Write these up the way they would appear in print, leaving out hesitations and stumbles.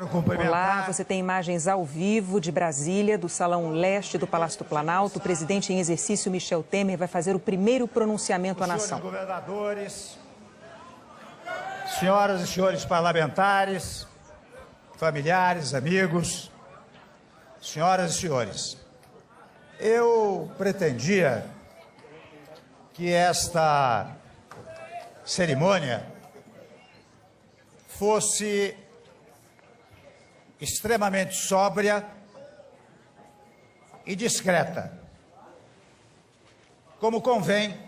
Quero cumprimentar... Olá, você tem imagens ao vivo de Brasília, do Salão Leste do Palácio do Planalto. O presidente em exercício, Michel Temer, vai fazer o primeiro pronunciamento à nação. Senhores governadores, senhoras e senhores parlamentares, familiares, amigos, senhoras e senhores, eu pretendia que esta cerimônia fosse extremamente sóbria e discreta, como convém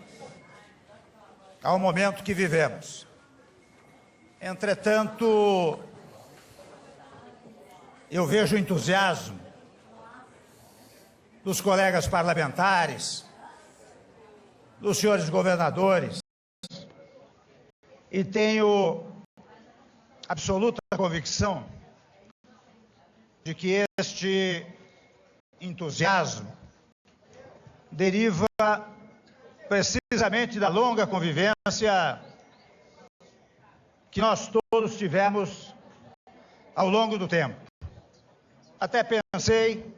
ao momento que vivemos. Entretanto, eu vejo o entusiasmo dos colegas parlamentares, dos senhores governadores, e tenho absoluta convicção de que este entusiasmo deriva precisamente da longa convivência que nós todos tivemos ao longo do tempo. Até pensei,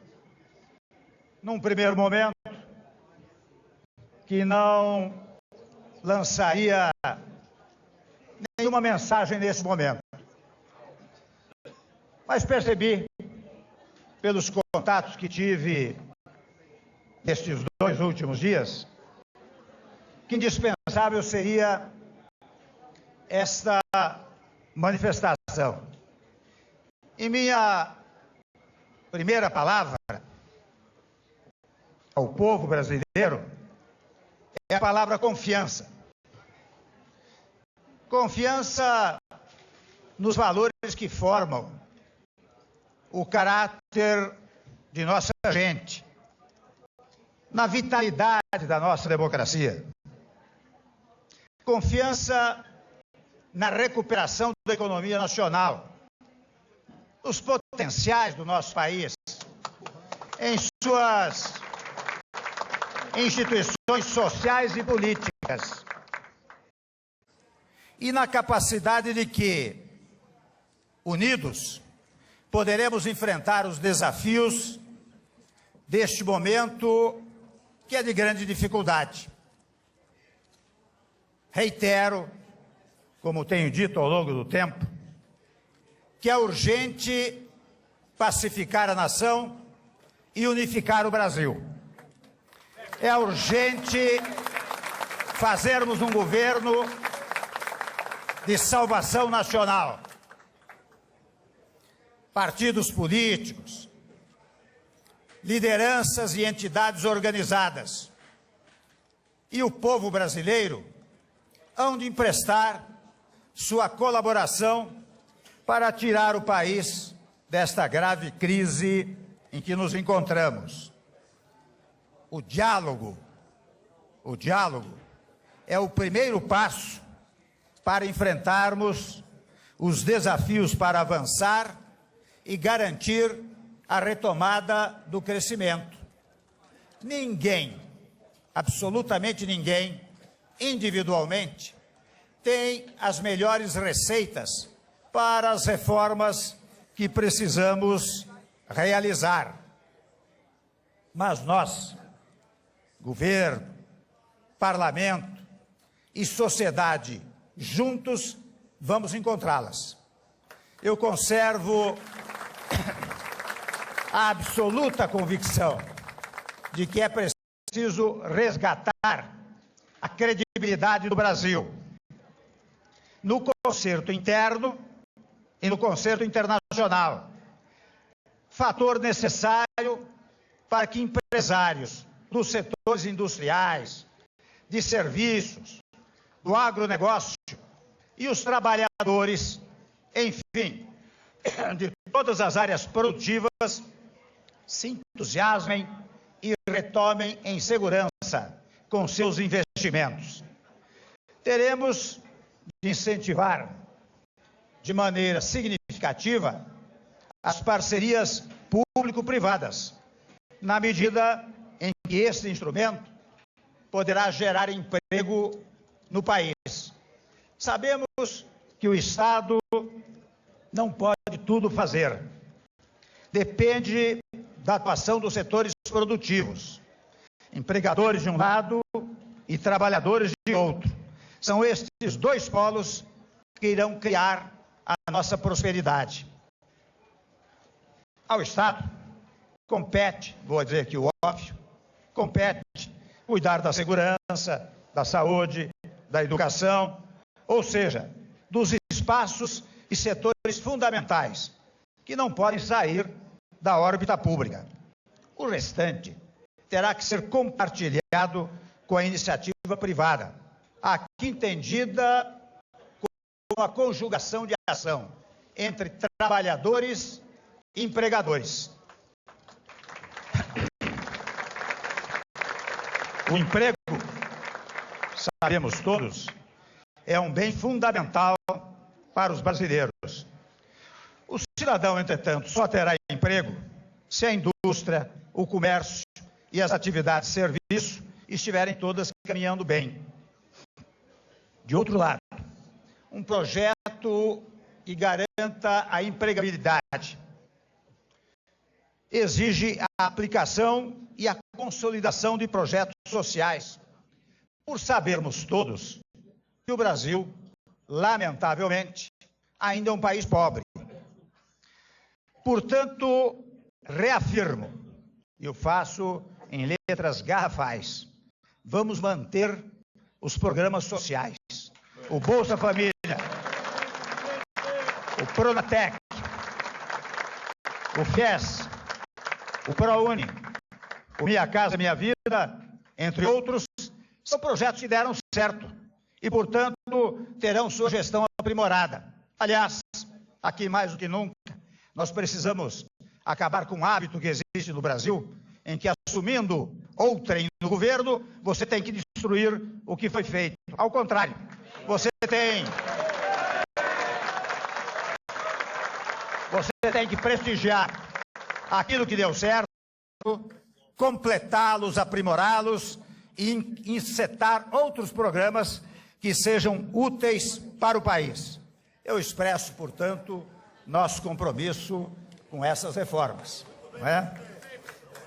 num primeiro momento, que não lançaria nenhuma mensagem nesse momento. Mas percebi, pelos contatos que tive nestes 2 últimos dias, que indispensável seria esta manifestação. E minha primeira palavra ao povo brasileiro é a palavra confiança. Confiança nos valores que formam o caráter de nossa gente, na vitalidade da nossa democracia. Confiança na recuperação da economia nacional, nos potenciais do nosso país, em suas instituições sociais e políticas, e na capacidade de que, unidos, poderemos enfrentar os desafios deste momento que é de grande dificuldade. Reitero, como tenho dito ao longo do tempo, que é urgente pacificar a nação e unificar o Brasil. É urgente fazermos um governo de salvação nacional. Partidos políticos, lideranças e entidades organizadas e o povo brasileiro hão de emprestar sua colaboração para tirar o país desta grave crise em que nos encontramos. O diálogo é o primeiro passo para enfrentarmos os desafios para avançar e garantir a retomada do crescimento. Ninguém, absolutamente ninguém, individualmente, tem as melhores receitas para as reformas que precisamos realizar. Mas nós, governo, parlamento e sociedade, juntos vamos encontrá-las. Eu conservo a absoluta convicção de que é preciso resgatar a credibilidade do Brasil no concerto interno e no concerto internacional. Fator necessário para que empresários dos setores industriais, de serviços, do agronegócio e os trabalhadores, enfim, de todas as áreas produtivas, se entusiasmem e retomem em segurança com seus investimentos. Teremos de incentivar de maneira significativa as parcerias público-privadas, na medida em que este instrumento poderá gerar emprego no país. Sabemos que o Estado não pode tudo fazer. Depende da atuação dos setores produtivos, empregadores de um lado e trabalhadores de outro. São estes dois polos que irão criar a nossa prosperidade. Ao Estado compete, vou dizer aqui o óbvio, compete cuidar da segurança, da saúde, da educação, ou seja, dos espaços e setores fundamentais que não podem sair da órbita pública. O restante terá que ser compartilhado com a iniciativa privada, aqui entendida como a conjugação de ação entre trabalhadores e empregadores. O emprego, sabemos todos, é um bem fundamental para os brasileiros. O cidadão, entretanto, só terá emprego se a indústria, o comércio e as atividades de serviço estiverem todas caminhando bem. De outro lado, um projeto que garanta a empregabilidade exige a aplicação e a consolidação de projetos sociais, por sabermos todos que o Brasil, lamentavelmente, ainda é um país pobre. Portanto, reafirmo, e eu faço em letras garrafais, vamos manter os programas sociais, o Bolsa Família, o Pronatec, o FIES, o ProUni, o Minha Casa Minha Vida, entre outros, são projetos que deram certo e, portanto, terão sua gestão aprimorada. Aliás, aqui mais do que nunca, nós precisamos acabar com um hábito que existe no Brasil, em que, assumindo outrem no governo, você tem que destruir o que foi feito. Ao contrário, você tem que prestigiar aquilo que deu certo, completá-los, aprimorá-los e insetar outros programas que sejam úteis para o país. Eu expresso, portanto, nosso compromisso com essas reformas, não é?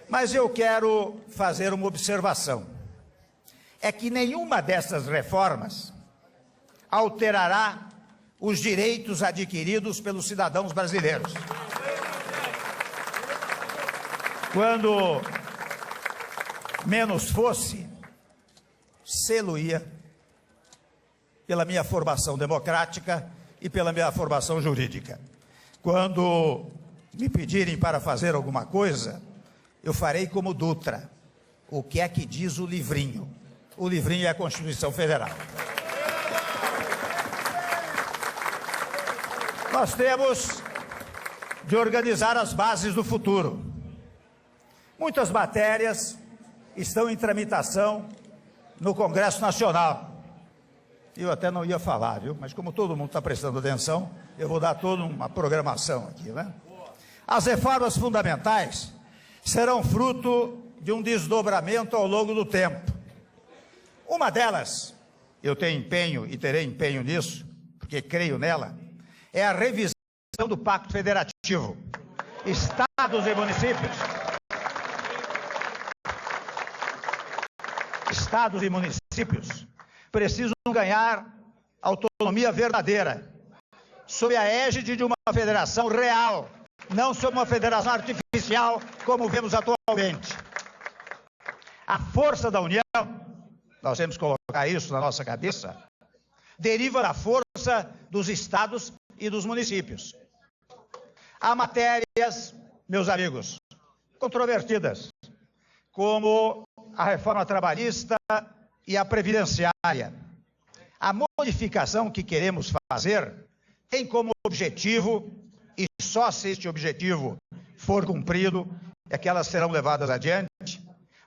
Mas eu quero fazer uma observação. É que nenhuma dessas reformas alterará os direitos adquiridos pelos cidadãos brasileiros. Quando menos fosse, sê-lo-ia pela minha formação democrática e pela minha formação jurídica. Quando me pedirem para fazer alguma coisa, eu farei como Dutra. O que é que diz o livrinho? O livrinho é a Constituição Federal. Nós temos de organizar as bases do futuro. Muitas matérias estão em tramitação no Congresso Nacional. Eu até não ia falar, viu? Mas como todo mundo está prestando atenção, eu vou dar toda uma programação aqui, né? As reformas fundamentais serão fruto de um desdobramento ao longo do tempo. Uma delas, eu tenho empenho e terei empenho nisso, porque creio nela, é a revisão do Pacto Federativo. Estados e municípios. Estados e municípios precisam ganhar autonomia verdadeira, sob a égide de uma federação real, não sob uma federação artificial, como vemos atualmente. A força da União, nós temos que colocar isso na nossa cabeça, deriva da força dos estados e dos municípios. Há matérias, meus amigos, controvertidas, como a reforma trabalhista e a previdenciária. A modificação que queremos fazer tem como objetivo, e só se este objetivo for cumprido, é que elas serão levadas adiante,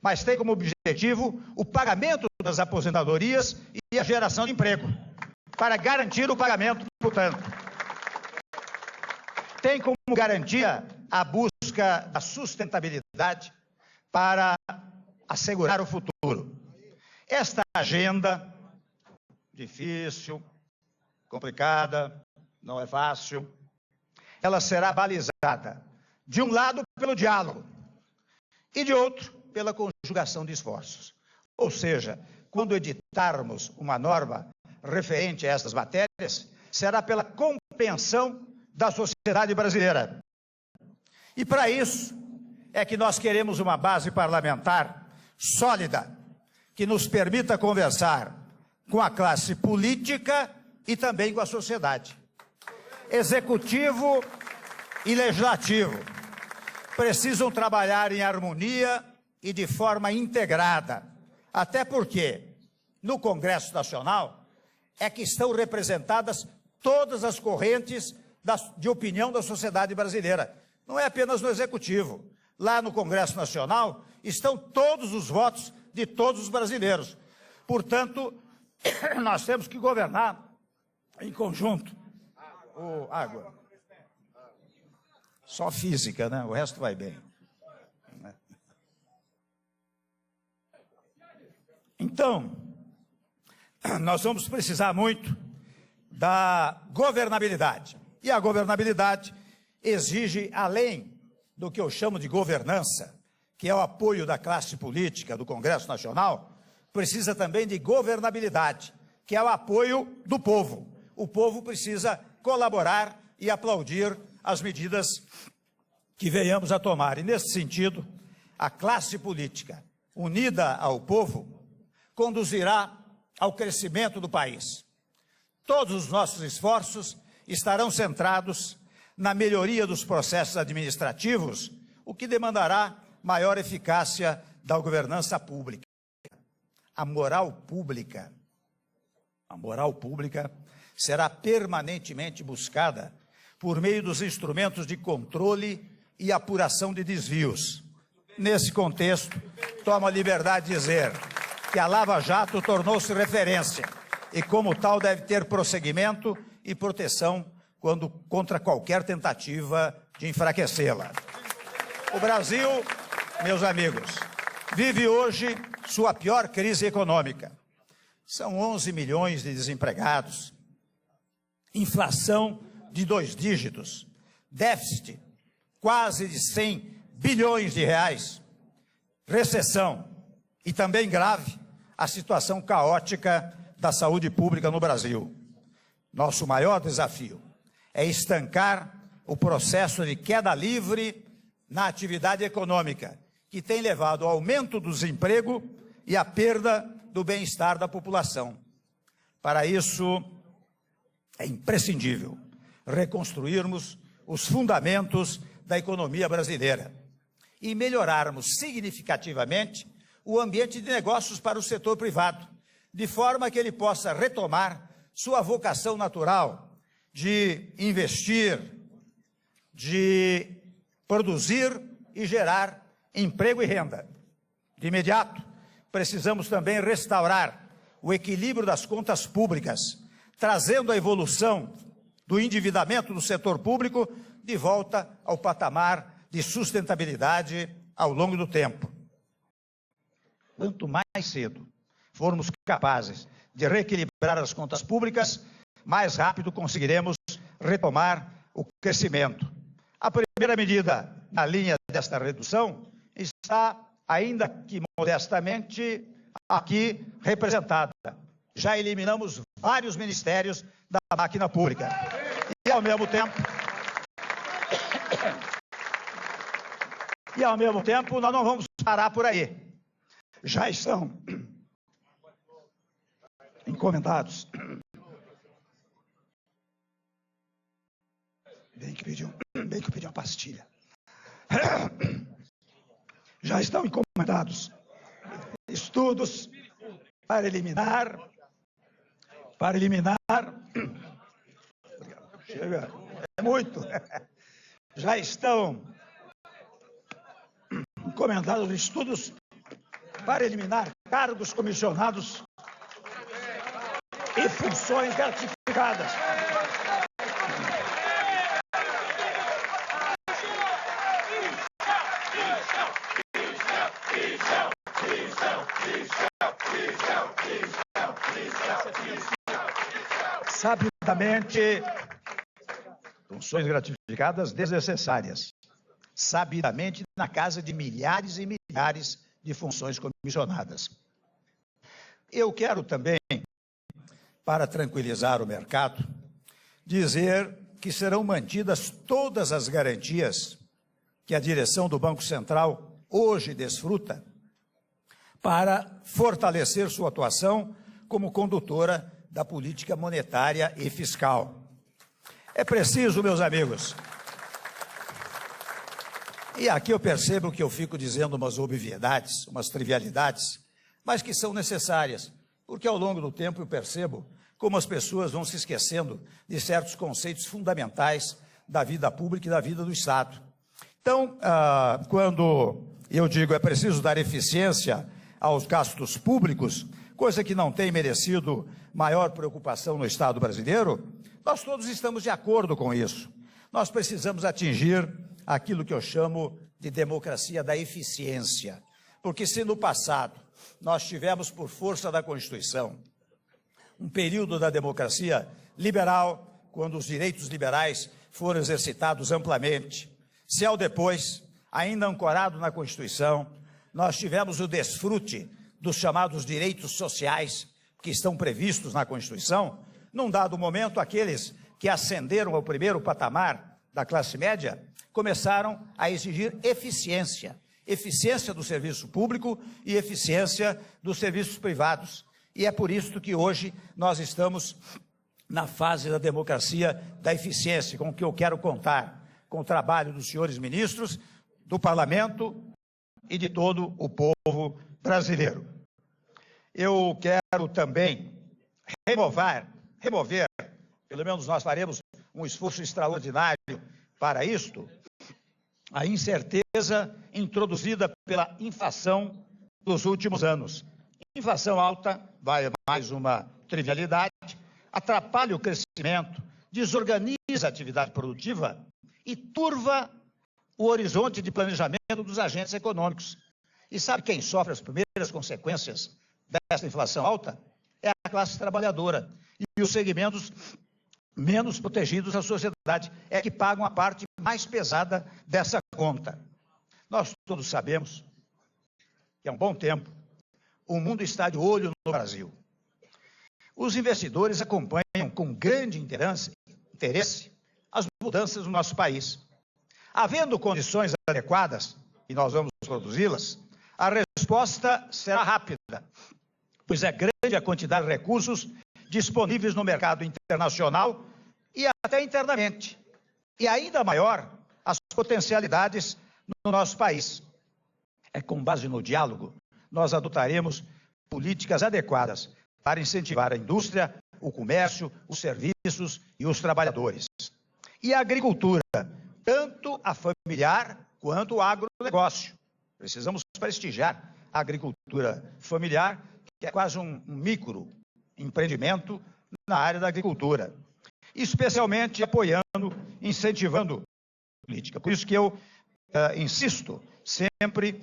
mas tem como objetivo o pagamento das aposentadorias e a geração de emprego, para garantir o pagamento, portanto. Tem como garantia a busca da sustentabilidade para assegurar o futuro. Esta agenda, difícil, complicada, não é fácil, ela será balizada, de um lado, pelo diálogo e, de outro, pela conjugação de esforços. Ou seja, quando editarmos uma norma referente a estas matérias, será pela compreensão da sociedade brasileira. E para isso é que nós queremos uma base parlamentar sólida, que nos permita conversar com a classe política e também com a sociedade. Executivo e legislativo precisam trabalhar em harmonia e de forma integrada, até porque no Congresso Nacional é que estão representadas todas as correntes de opinião da sociedade brasileira. Não é apenas no Executivo. Lá no Congresso Nacional estão todos os votos de todos os brasileiros. Portanto, nós temos que governar em conjunto. Água. Só física, né? O resto vai bem. Então, nós vamos precisar muito da governabilidade. E a governabilidade exige, além do que eu chamo de governança, que é o apoio da classe política do Congresso Nacional, precisa também de governabilidade, que é o apoio do povo. O povo precisa colaborar e aplaudir as medidas que venhamos a tomar. E, nesse sentido, a classe política, unida ao povo, conduzirá ao crescimento do país. Todos os nossos esforços estarão centrados na melhoria dos processos administrativos, o que demandará maior eficácia da governança pública. A moral pública será permanentemente buscada por meio dos instrumentos de controle e apuração de desvios. Nesse contexto, tomo a liberdade de dizer que a Lava Jato tornou-se referência e, como tal, deve ter prosseguimento e proteção contra qualquer tentativa de enfraquecê-la. O Brasil, meus amigos, vive hoje sua pior crise econômica. São 11 milhões de desempregados, inflação de 2 dígitos, déficit quase de 100 bilhões de reais, recessão e também grave a situação caótica da saúde pública no Brasil. Nosso maior desafio é estancar o processo de queda livre na atividade econômica, que tem levado ao aumento do desemprego e à perda do bem-estar da população. Para isso, é imprescindível reconstruirmos os fundamentos da economia brasileira e melhorarmos significativamente o ambiente de negócios para o setor privado, de forma que ele possa retomar sua vocação natural de investir, de produzir e gerar emprego e renda. De imediato, precisamos também restaurar o equilíbrio das contas públicas, trazendo a evolução do endividamento do setor público de volta ao patamar de sustentabilidade ao longo do tempo. Quanto mais cedo formos capazes de reequilibrar as contas públicas, mais rápido conseguiremos retomar o crescimento. A primeira medida na linha desta redução está, ainda que modestamente, aqui representada. Já eliminamos vários ministérios da máquina pública. E, ao mesmo tempo, nós não vamos parar por aí. Já estão encomendados. Bem que eu pedi uma pastilha. Já estão encomendados estudos para eliminar. Chega, é muito. Já estão encomendados estudos para eliminar cargos comissionados e funções gratificadas. Sabidamente, funções gratificadas desnecessárias, sabidamente na casa de milhares e milhares de funções comissionadas. Eu quero também, para tranquilizar o mercado, dizer que serão mantidas todas as garantias que a direção do Banco Central hoje desfruta para fortalecer sua atuação como condutora da política monetária e fiscal. É preciso, meus amigos, e aqui eu percebo que eu fico dizendo umas obviedades, umas trivialidades, mas que são necessárias, porque ao longo do tempo eu percebo como as pessoas vão se esquecendo de certos conceitos fundamentais da vida pública e da vida do Estado. Então, quando eu digo é preciso dar eficiência aos gastos públicos, coisa que não tem merecido maior preocupação no Estado brasileiro, nós todos estamos de acordo com isso. Nós precisamos atingir aquilo que eu chamo de democracia da eficiência, porque se no passado nós tivemos, por força da Constituição, um período da democracia liberal, quando os direitos liberais foram exercitados amplamente, se ao depois, ainda ancorado na Constituição, nós tivemos o desfrute dos chamados direitos sociais que estão previstos na Constituição, num dado momento, aqueles que ascenderam ao primeiro patamar da classe média começaram a exigir eficiência, eficiência do serviço público e eficiência dos serviços privados. E é por isso que hoje nós estamos na fase da democracia da eficiência, com que eu quero contar com o trabalho dos senhores ministros, do Parlamento e de todo o povo brasileiro. Eu quero também remover, pelo menos nós faremos um esforço extraordinário para isto, a incerteza introduzida pela inflação dos últimos anos. Inflação alta, vai mais uma trivialidade, atrapalha o crescimento, desorganiza a atividade produtiva e turva o horizonte de planejamento dos agentes econômicos. E sabe quem sofre as primeiras consequências dessa inflação alta? É a classe trabalhadora e os segmentos menos protegidos da sociedade, é que pagam a parte mais pesada dessa conta. Nós todos sabemos que há um bom tempo o mundo está de olho no Brasil. Os investidores acompanham com grande interesse as mudanças no nosso país. Havendo condições adequadas, e nós vamos produzi-las, a resposta será rápida, pois é grande a quantidade de recursos disponíveis no mercado internacional e até internamente, e ainda maior as potencialidades no nosso país. É com base no diálogo, nós adotaremos políticas adequadas para incentivar a indústria, o comércio, os serviços e os trabalhadores. E a agricultura, tanto a familiar quanto o agronegócio. Precisamos prestigiar a agricultura familiar, que é quase um microempreendimento na área da agricultura, especialmente apoiando, incentivando a política. Por isso que eu insisto sempre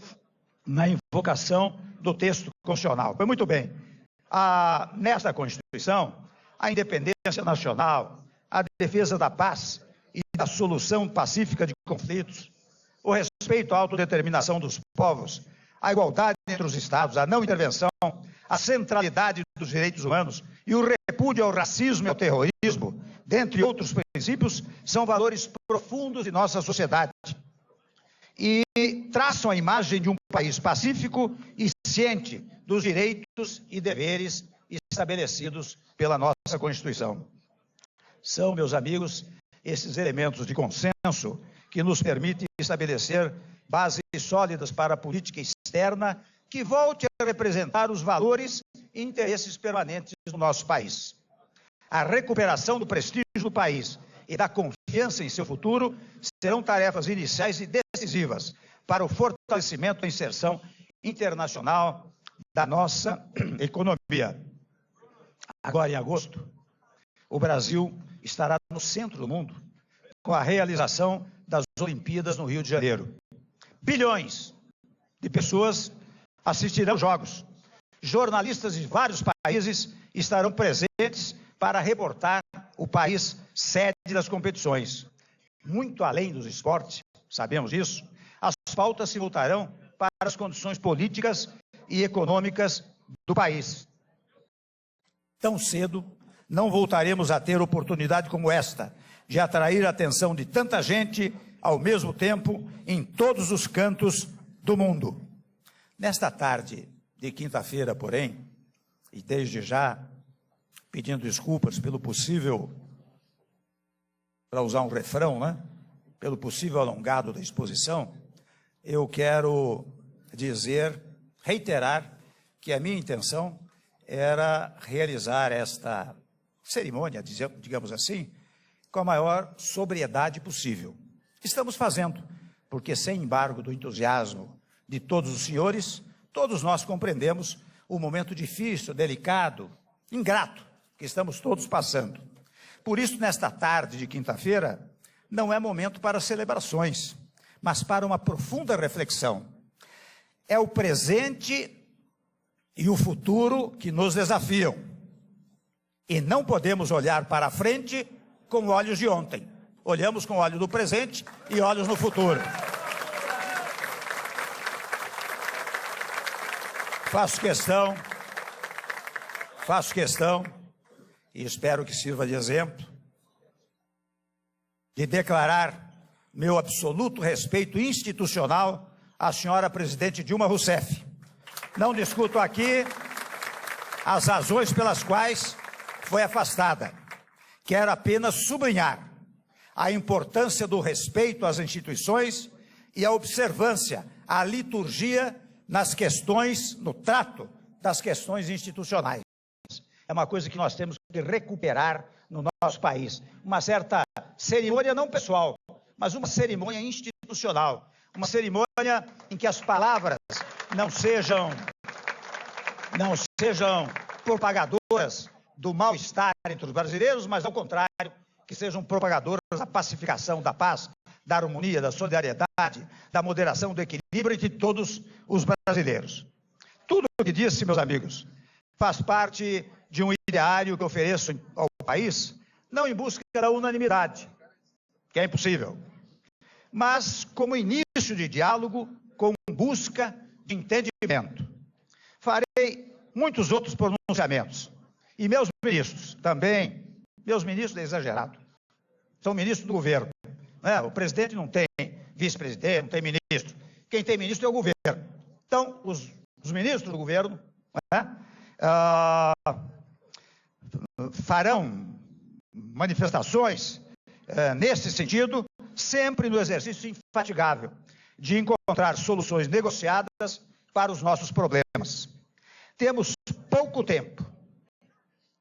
na invocação do texto constitucional. Foi muito bem. Nesta Constituição, a independência nacional, a defesa da paz e da solução pacífica de conflitos, o respeito à autodeterminação dos povos, a igualdade entre os Estados, a não intervenção, a centralidade dos direitos humanos e o repúdio ao racismo e ao terrorismo, dentre outros princípios, são valores profundos de nossa sociedade e traçam a imagem de um país pacífico e ciente dos direitos e deveres estabelecidos pela nossa Constituição. São, meus amigos, esses elementos de consenso que nos permitem estabelecer bases sólidas para a política externa que volte a representar os valores e interesses permanentes do nosso país. A recuperação do prestígio do país e da confiança em seu futuro serão tarefas iniciais e decisivas para o fortalecimento da inserção internacional da nossa economia. Agora, em agosto, o Brasil estará no centro do mundo com a realização das Olimpíadas no Rio de Janeiro. Bilhões de pessoas assistirão aos Jogos. Jornalistas de vários países estarão presentes para reportar o país sede das competições. muito além dos esportes, sabemos isso, as pautas se voltarão para as condições políticas e econômicas do país. Tão cedo, não voltaremos a ter oportunidade como esta, de atrair a atenção de tanta gente ao mesmo tempo em todos os cantos do mundo. Nesta tarde de quinta-feira, porém, e desde já pedindo desculpas pelo possível, para usar um refrão, né? Pelo possível alongado da exposição, eu quero reiterar que a minha intenção era realizar esta cerimônia, digamos assim, com a maior sobriedade possível. Estamos fazendo, porque sem embargo do entusiasmo de todos os senhores, todos nós compreendemos o momento difícil, delicado, ingrato que estamos todos passando. Por isso, nesta tarde de quinta-feira, não é momento para celebrações, mas para uma profunda reflexão. É o presente e o futuro que nos desafiam. E não podemos olhar para a frente com olhos de ontem. Olhamos com olhos do presente e olhos no futuro. Faço questão, e espero que sirva de exemplo, de declarar meu absoluto respeito institucional à senhora presidente Dilma Rousseff. Não discuto aqui as razões pelas quais foi afastada. Quero apenas sublinhar a importância do respeito às instituições e a observância à liturgia nas questões, no trato das questões institucionais. É uma coisa que nós temos que recuperar no nosso país. Uma certa cerimônia não pessoal, mas uma cerimônia institucional. Uma cerimônia em que as palavras não sejam propagadoras do mal-estar entre os brasileiros, mas ao contrário, que sejam propagadoras da pacificação, da paz, da harmonia, da solidariedade, da moderação, do equilíbrio entre todos os brasileiros. Tudo o que disse, meus amigos, faz parte de um ideário que ofereço ao país, não em busca da unanimidade, que é impossível, mas como início de diálogo, com busca de entendimento. Farei muitos outros pronunciamentos. E meus ministros também, meus ministros é exagerado, são ministros do governo. Né? O presidente não tem vice-presidente, não tem ministro. Quem tem ministro é o governo. Então, os ministros do governo, né, farão manifestações nesse sentido, sempre no exercício infatigável de encontrar soluções negociadas para os nossos problemas. Temos pouco tempo,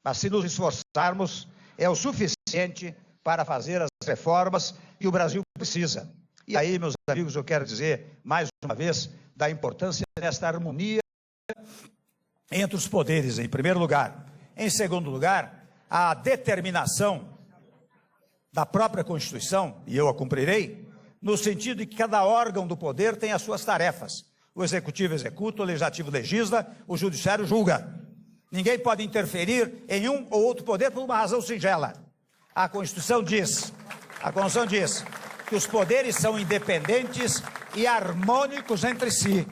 mas se nos esforçarmos, é o suficiente para fazer as reformas que o Brasil precisa. E aí, meus amigos, eu quero dizer, mais uma vez, da importância desta harmonia entre os poderes, em primeiro lugar. Em segundo lugar, a determinação da própria Constituição, e eu a cumprirei, no sentido de que cada órgão do poder tem as suas tarefas. O Executivo executa, o Legislativo legisla, o Judiciário julga. Ninguém pode interferir em um ou outro poder por uma razão singela. A Constituição diz que os poderes são independentes e harmônicos entre si.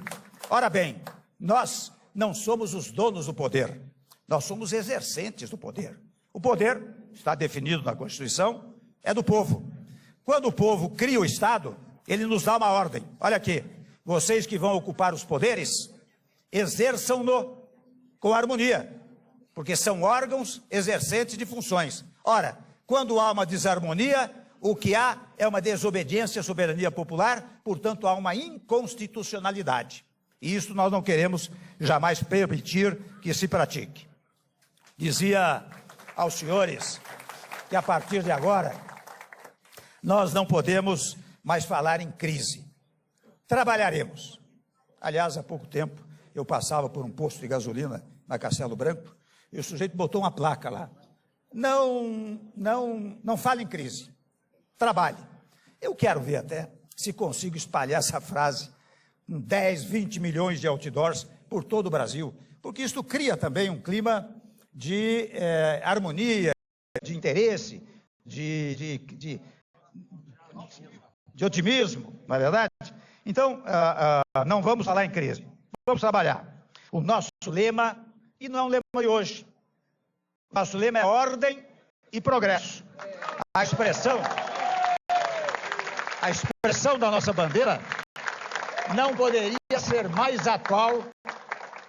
Ora bem, nós não somos os donos do poder, nós somos exercentes do poder. O poder, está definido na Constituição, é do povo. Quando o povo cria o Estado, ele nos dá uma ordem. Olha aqui, vocês que vão ocupar os poderes, exerçam-no com harmonia, porque são órgãos exercentes de funções. Ora, quando há uma desarmonia, o que há é uma desobediência à soberania popular, portanto há uma inconstitucionalidade. E isso nós não queremos jamais permitir que se pratique. Dizia aos senhores que a partir de agora nós não podemos mais falar em crise. Trabalharemos. Aliás, há pouco tempo eu passava por um posto de gasolina na Castelo Branco e o sujeito botou uma placa lá. Não fale em crise. Trabalhe. Eu quero ver até se consigo espalhar essa frase com 10, 20 milhões de outdoors por todo o Brasil, porque isso cria também um clima de harmonia, de interesse, de de otimismo, não é verdade? Então, não vamos falar em crise, vamos trabalhar. O nosso lema, e não é um lema de hoje, nosso lema é ordem e progresso. A expressão da nossa bandeira não poderia ser mais atual,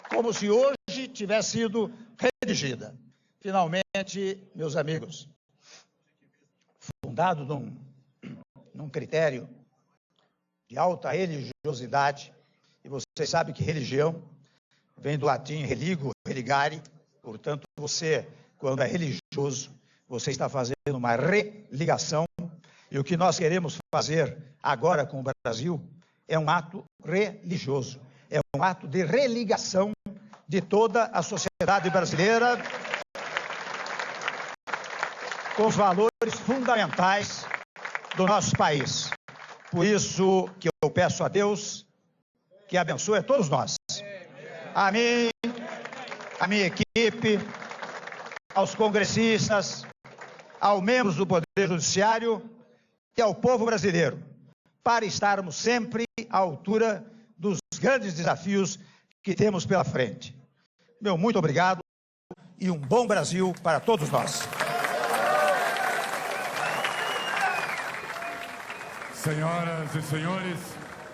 como se hoje tivesse sido redigida. Finalmente, meus amigos, fundado num critério de alta religiosidade, e vocês sabem que religião vem do latim religo, religare, portanto, você, quando é religioso, você está fazendo uma religação, e o que nós queremos fazer agora com o Brasil é um ato religioso, é um ato de religação de toda a sociedade brasileira com os valores fundamentais do nosso país. Por isso que eu peço a Deus que abençoe a todos nós, a mim, a minha equipe, aos congressistas, aos membros do Poder Judiciário e ao povo brasileiro, para estarmos sempre à altura dos grandes desafios que temos pela frente. Meu muito obrigado e um bom Brasil para todos nós. Senhoras e senhores,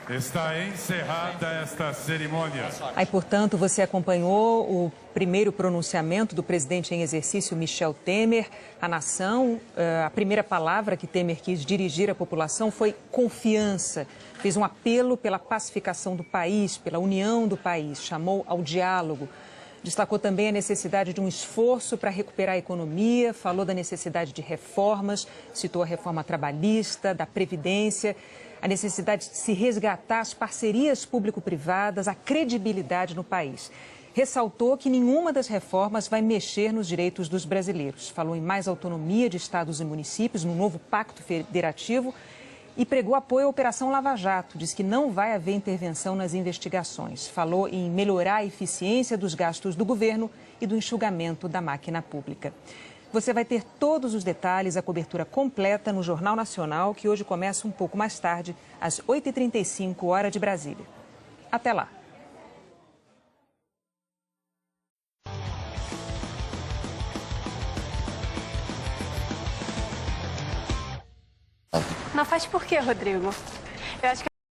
está encerrada esta cerimônia. Aí, portanto, você acompanhou o primeiro pronunciamento do presidente em exercício, Michel Temer. A nação, a primeira palavra que Temer quis dirigir à população foi confiança. Fez um apelo pela pacificação do país, pela união do país, chamou ao diálogo. Destacou também a necessidade de um esforço para recuperar a economia, falou da necessidade de reformas, citou a reforma trabalhista, da Previdência, a necessidade de se resgatar as parcerias público-privadas, a credibilidade no país. Ressaltou que nenhuma das reformas vai mexer nos direitos dos brasileiros. Falou em mais autonomia de estados e municípios, no novo pacto federativo, e pregou apoio à Operação Lava Jato. Diz que não vai haver intervenção nas investigações. Falou em melhorar a eficiência dos gastos do governo e do enxugamento da máquina pública. Você vai ter todos os detalhes, a cobertura completa no Jornal Nacional, que hoje começa um pouco mais tarde, às 8h35, hora de Brasília. Até lá. Não faz por quê, Rodrigo? Eu acho que